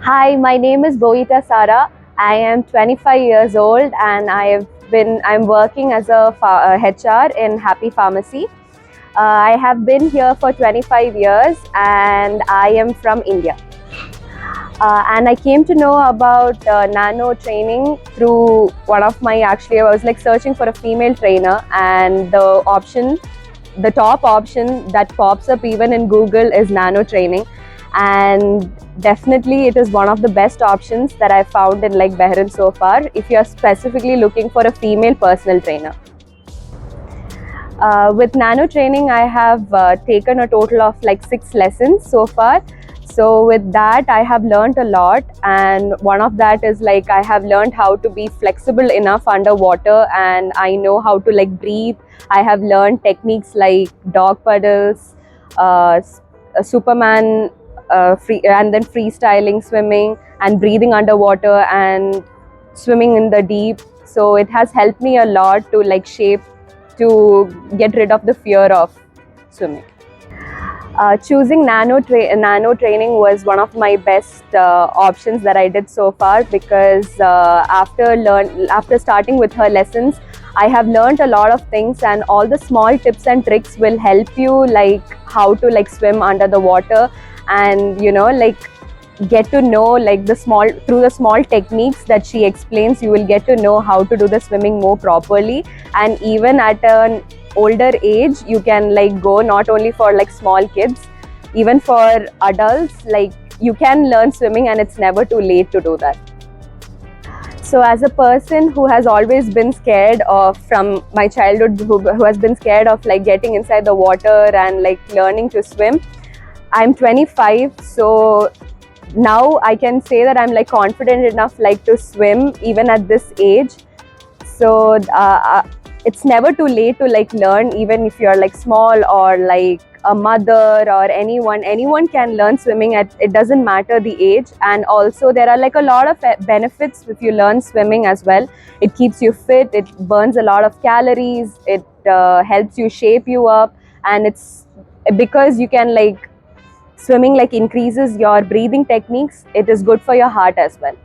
Hi, my name is Boita Sara. I am 25 years old and I'm working as a HR in Happy Pharmacy. I have been here for 25 years and I am from India. And I came to know about Nano training through one of my, actually, I was like searching for a female trainer, and the top option that pops up even in Google is Nano training. And definitely it is one of the best options that I found in like Bahrain so far, if you are specifically looking for a female personal trainer. With Nano training, I have taken a total of like 6 lessons so far. So with that, I have learned a lot, and one of that is like I have learned how to be flexible enough underwater, and I know how to like breathe. I have learned techniques like dog paddles, Superman, and then freestyling swimming and breathing underwater and swimming in the deep. So it has helped me a lot to like shape to get rid of the fear of swimming. Choosing nano training was one of my best options that I did so far, because after starting with her lessons, I have learned a lot of things, and all the small tips and tricks will help you like how to like swim under the water, and like get to know like through the small techniques that she explains, you will get to know how to do the swimming more properly. And even at an older age, you can like go, not only for like small kids, even for adults, like you can learn swimming, and it's never too late to do that. So as a person who has always been scared of, from my childhood, who has been scared of like getting inside the water and like learning to swim, I'm 25, so now I can say that I'm like confident enough like to swim even at this age. So it's never too late to like learn, even if you're like small or like a mother or anyone can learn swimming. It doesn't matter the age. And also there are like a lot of benefits if you learn swimming as well. It keeps you fit, it burns a lot of calories, it helps you shape you up, and it's because you can like swimming like increases your breathing techniques, it is good for your heart as well.